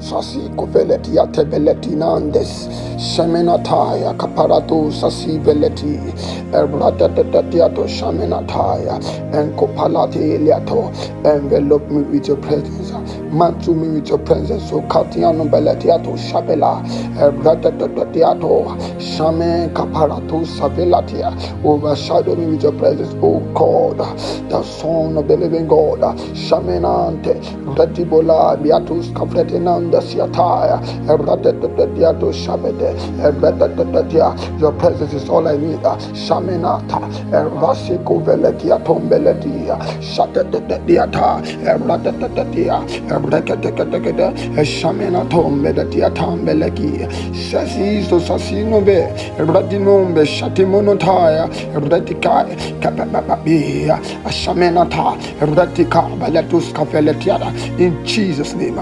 Sasi koveleti atebeleti nandes. Shemenataya kaparato sasi veleti. Eradadadadiato shamenataya. Enkopalati liato. Envelope me with your presence. Mantle me with your presence. So katiano beletiato shabela. Eradadadadiato. Shamen kaparato savelatia. Overshadow me with your presence, oh God, the Son of the living God. Shamenante. Retibola biatus kafretinanda siataya. Eradadadiato shabede. Your presence is all I need. Shamenata. Erasiko veletia tombeletia. Shatadiata. Eradadadia. Erekadekadekade. Shamenatombedetia tambeleki. Sasiso sasinobe. Eradinombe shatimonontaya. Eradikai. Kapapapia. Shamenata. Eradika. Baletus kafeletiada. In Jesus' name.